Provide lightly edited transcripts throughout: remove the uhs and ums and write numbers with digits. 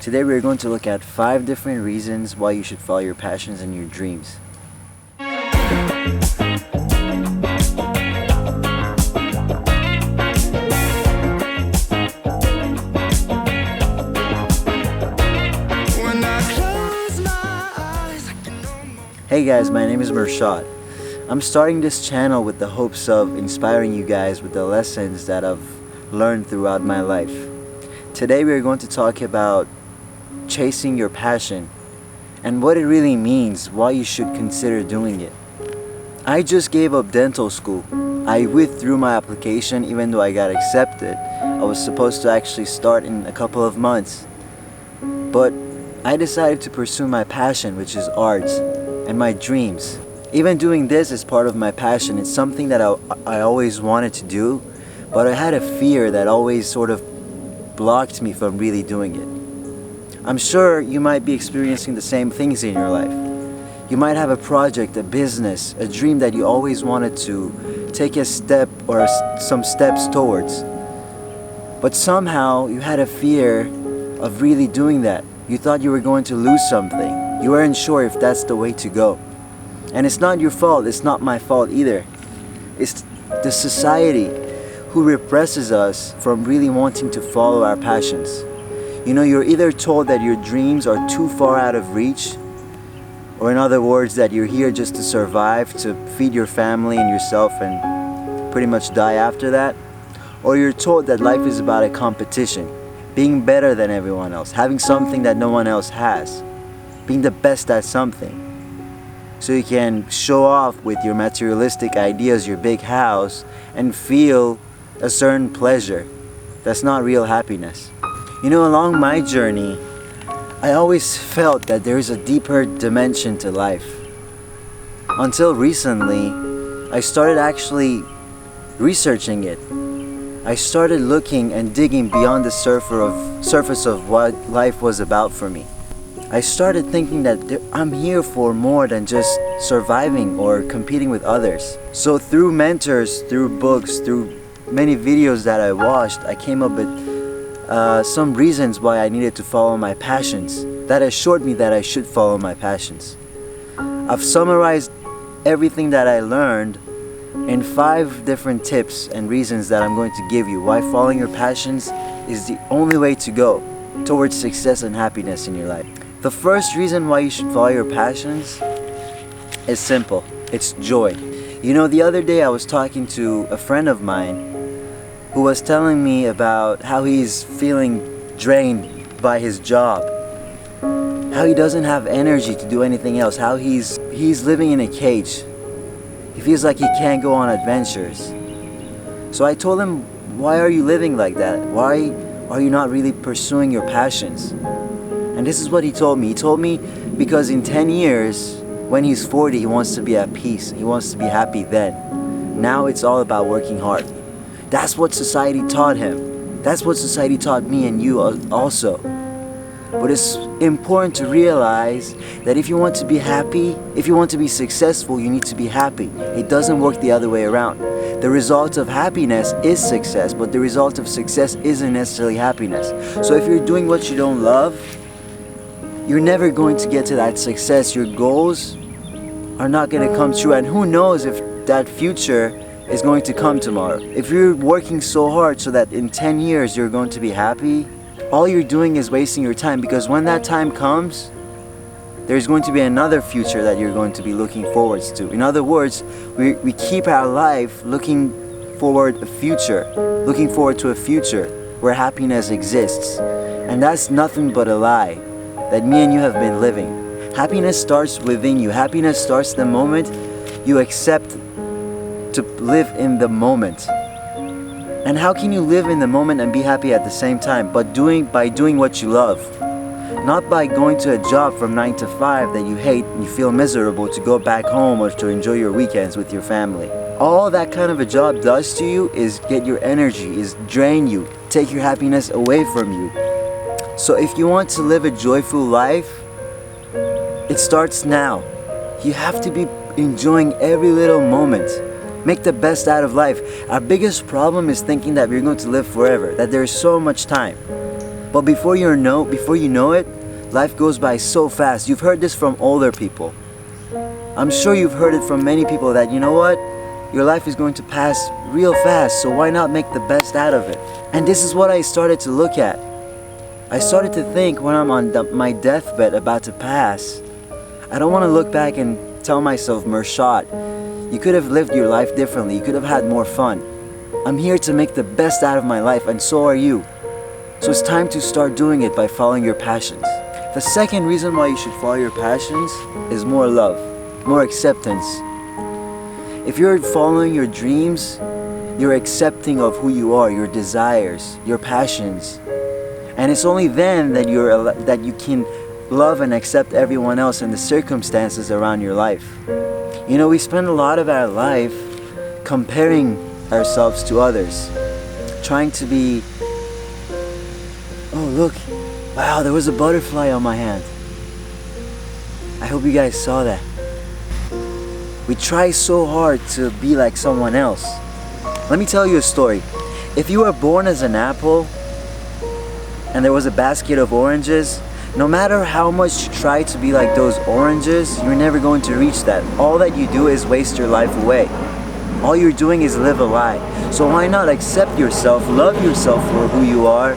Today we are going to look at 5 different reasons why you should follow your passions and your dreams. Hey guys, my name is MacLeod. I'm starting this channel with the hopes of inspiring you guys with the lessons that I've learned throughout my life. Today we are going to talk about chasing your passion and what it really means, why you should consider doing it. I just gave up dental school. I withdrew my application even though I got accepted. I was supposed to actually start in a couple of months. But I decided to pursue my passion, which is art, and my dreams. Even doing this is part of my passion. It's something that I always wanted to do, but I had a fear that always sort of blocked me from really doing it. I'm sure you might be experiencing the same things in your life. You might have a project, a business, a dream that you always wanted to take a step or some steps towards. But somehow you had a fear of really doing that. You thought you were going to lose something. You weren't sure if that's the way to go. And it's not your fault, it's not my fault either. It's the society who represses us from really wanting to follow our passions. You know, you're either told that your dreams are too far out of reach, or in other words, that you're here just to survive, to feed your family and yourself and pretty much die after that. Or you're told that life is about a competition, being better than everyone else, having something that no one else has, being the best at something. So you can show off with your materialistic ideas, your big house, and feel a certain pleasure. That's not real happiness. You know, along my journey, I always felt that there is a deeper dimension to life. Until recently, I started actually researching it. I started looking and digging beyond the surface of what life was about for me. I started thinking that I'm here for more than just surviving or competing with others. So through mentors, through books, through many videos that I watched, I came up with some reasons why I needed to follow my passions, that assured me that I should follow my passions. I've summarized everything that I learned in 5 different tips and reasons that I'm going to give you why following your passions is the only way to go towards success and happiness in your life. The first reason why you should follow your passions is simple. It's joy. You know, the other day I was talking to a friend of mine who was telling me about how he's feeling drained by his job, how he doesn't have energy to do anything else, how he's living in a cage. He feels like he can't go on adventures. So I told him, why are you living like that? Why are you not really pursuing your passions? And this is what he told me. He told me because in 10 years, when he's 40, he wants to be at peace. He wants to be happy then. Now it's all about working hard. That's what society taught him. That's what society taught me and you also. But it's important to realize that if you want to be happy, if you want to be successful, you need to be happy. It doesn't work the other way around. The result of happiness is success, but the result of success isn't necessarily happiness. So if you're doing what you don't love, you're never going to get to that success. Your goals are not going to come true. And who knows if that future is going to come tomorrow. If you're working so hard so that in 10 years you're going to be happy, all you're doing is wasting your time, because when that time comes, there's going to be another future that you're going to be looking forward to. In other words, we keep our life looking forward to a future where happiness exists. And that's nothing but a lie that me and you have been living. Happiness starts within you. Happiness starts the moment you accept to live in the moment. And how can you live in the moment and be happy at the same time? By doing what you love. Not by going to a job from 9 to 5 that you hate and you feel miserable to go back home or to enjoy your weekends with your family. All that kind of a job does to you is get your energy, is drain you, take your happiness away from you. So if you want to live a joyful life, it starts now. You have to be enjoying every little moment. Make the best out of life. Our biggest problem is thinking that we're going to live forever, that there's so much time. But before you know it, life goes by so fast. You've heard this from older people. I'm sure you've heard it from many people that, you know what? Your life is going to pass real fast, so why not make the best out of it? And this is what I started to look at. I started to think when I'm on my deathbed about to pass, I don't want to look back and tell myself, Mershad, you could have lived your life differently. You could have had more fun. I'm here to make the best out of my life, and so are you. So it's time to start doing it by following your passions. The second reason why you should follow your passions is more love, more acceptance. If you're following your dreams, you're accepting of who you are, your desires, your passions. And it's only then that you can love and accept everyone else and the circumstances around your life. You know, we spend a lot of our life comparing ourselves to others, trying to be, oh look, wow, there was a butterfly on my hand. I hope you guys saw that. We try so hard to be like someone else. Let me tell you a story. If you were born as an apple and there was a basket of oranges, no matter how much you try to be like those oranges, you're never going to reach that. All that you do is waste your life away. All you're doing is live a lie. So why not accept yourself, love yourself for who you are,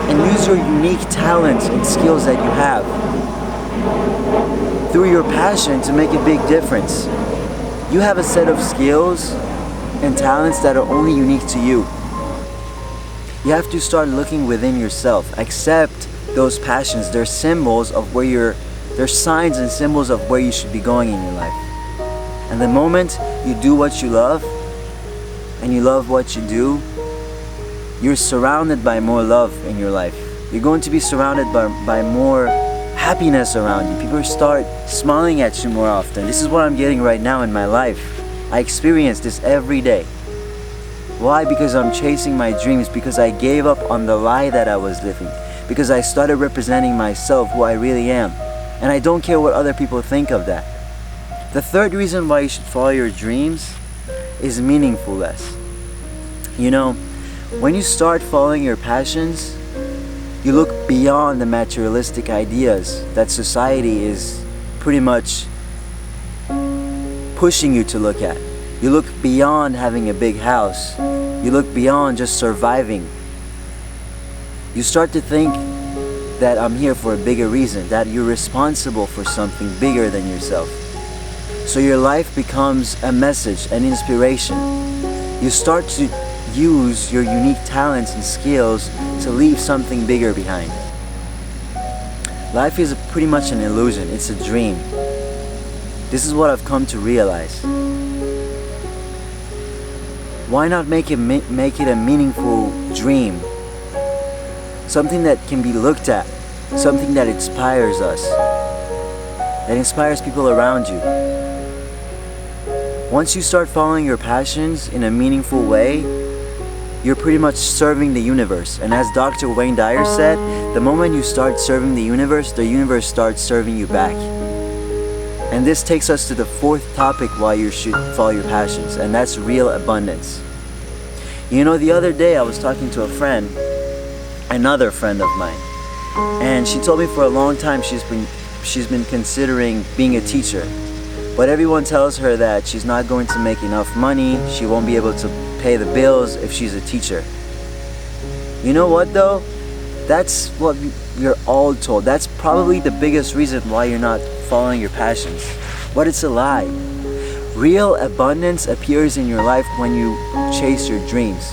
and use your unique talents and skills that you have through your passion to make a big difference. You have a set of skills and talents that are only unique to you. You have to start looking within yourself. Accept those passions. They're symbols of they're signs and symbols of where you should be going in your life. And the moment you do what you love, and you love what you do, you're surrounded by more love in your life. You're going to be surrounded by more happiness around you. People start smiling at you more often. This is what I'm getting right now in my life. I experience this every day. Why? Because I'm chasing my dreams, because I gave up on the lie that I was living, because I started representing myself, who I really am, and I don't care what other people think of that. The third reason why you should follow your dreams is meaningfulness. You know, when you start following your passions, you look beyond the materialistic ideas that society is pretty much pushing you to look at. You look beyond having a big house. You look beyond just surviving. You start to think that I'm here for a bigger reason, that you're responsible for something bigger than yourself. So your life becomes a message, an inspiration. You start to use your unique talents and skills to leave something bigger behind. Life is pretty much an illusion. It's a dream. This is what I've come to realize. Why not make it a meaningful dream? Something that can be looked at, something that inspires us, that inspires people around you. Once you start following your passions in a meaningful way, you're pretty much serving the universe. And as Dr. Wayne Dyer said, the moment you start serving the universe starts serving you back. And this takes us to the fourth topic why you should follow your passions, and that's real abundance. You know, the other day I was talking to a friend, another friend of mine, and she told me for a long time she's been considering being a teacher. But everyone tells her that she's not going to make enough money, she won't be able to pay the bills if she's a teacher. You know what though? That's what you're all told. That's probably the biggest reason why you're not following your passions. But it's a lie. Real abundance appears in your life when you chase your dreams.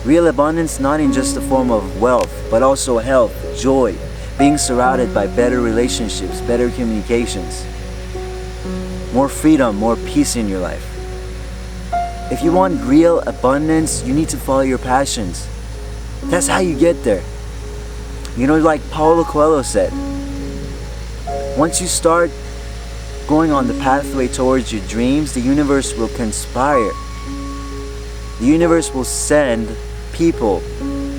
Real abundance not in just the form of wealth, but also health, joy, being surrounded by better relationships, better communications, more freedom, more peace in your life. If you want real abundance, you need to follow your passions. That's how you get there. You know, like Paulo Coelho said, once you start going on the pathway towards your dreams, the universe will conspire. The universe will send people,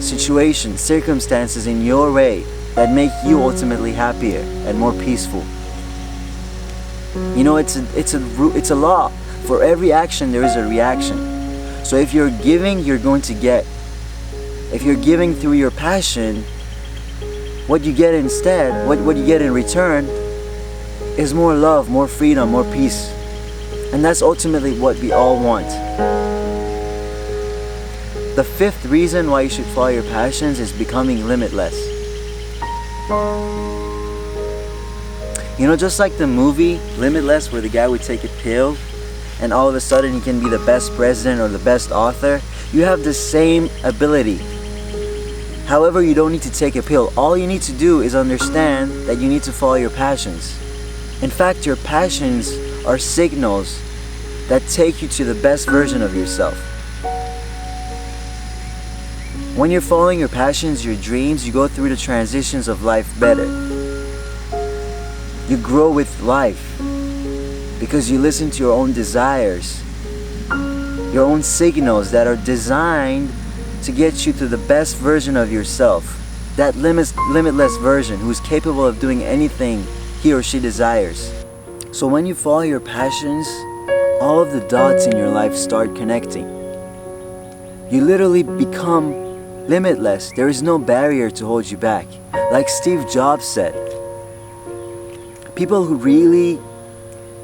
situations, circumstances in your way that make you ultimately happier and more peaceful. You know, it's a law. For every action there is a reaction. So if you're giving, you're going to get. If you're giving through your passion, what you get instead, what you get in return, is more love, more freedom, more peace. And that's ultimately what we all want. The fifth reason why you should follow your passions is becoming limitless. You know, just like the movie Limitless, where the guy would take a pill and all of a sudden he can be the best president or the best author, you have the same ability. However, you don't need to take a pill. All you need to do is understand that you need to follow your passions. In fact, your passions are signals that take you to the best version of yourself. When you're following your passions, your dreams, you go through the transitions of life better. You grow with life because you listen to your own desires, your own signals that are designed to get you to the best version of yourself, that limitless version who is capable of doing anything he or she desires. So when you follow your passions, all of the dots in your life start connecting. You literally become limitless. There is no barrier to hold you back. Like Steve Jobs said, people who really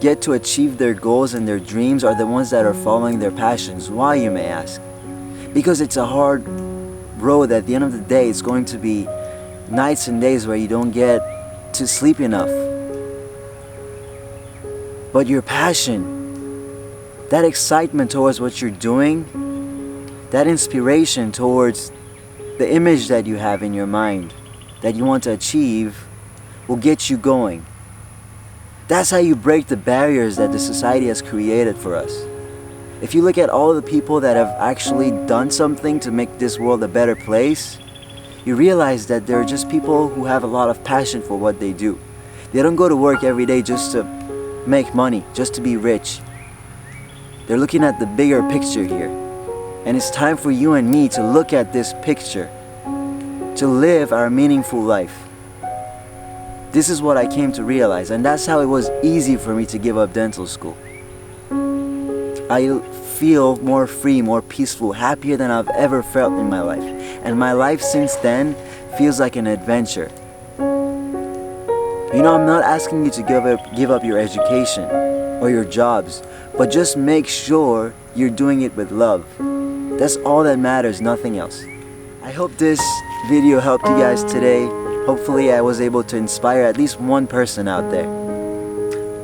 get to achieve their goals and their dreams are the ones that are following their passions. Why, you may ask? Because it's a hard road. At the end of the day, it's going to be nights and days where you don't get to sleep enough. But your passion, that excitement towards what you're doing, that inspiration towards the image that you have in your mind that you want to achieve, will get you going. That's how you break the barriers that the society has created for us. If you look at all the people that have actually done something to make this world a better place, you realize that they're just people who have a lot of passion for what they do. They don't go to work every day just to make money, just to be rich. They're looking at the bigger picture here. And it's time for you and me to look at this picture, to live our meaningful life. This is what I came to realize, and that's how it was easy for me to give up dental school. I feel more free, more peaceful, happier than I've ever felt in my life. And my life since then feels like an adventure. You know, I'm not asking you to give up your education or your jobs, but just make sure you're doing it with love. That's all that matters, nothing else. I hope this video helped you guys today. Hopefully I was able to inspire at least one person out there.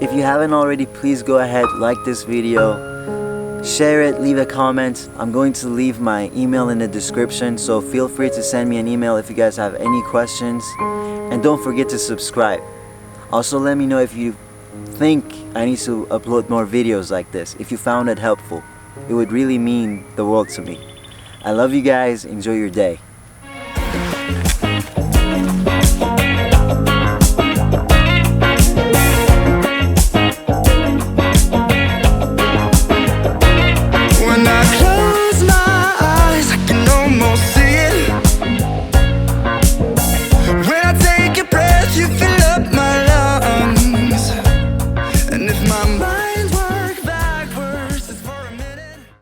If you haven't already, please go ahead, like this video, share it, leave a comment. I'm going to leave my email in the description, so feel free to send me an email if you guys have any questions. And don't forget to subscribe. Also, let me know if you think I need to upload more videos like this, if you found it helpful. It would really mean the world to me. I love you guys. Enjoy your day.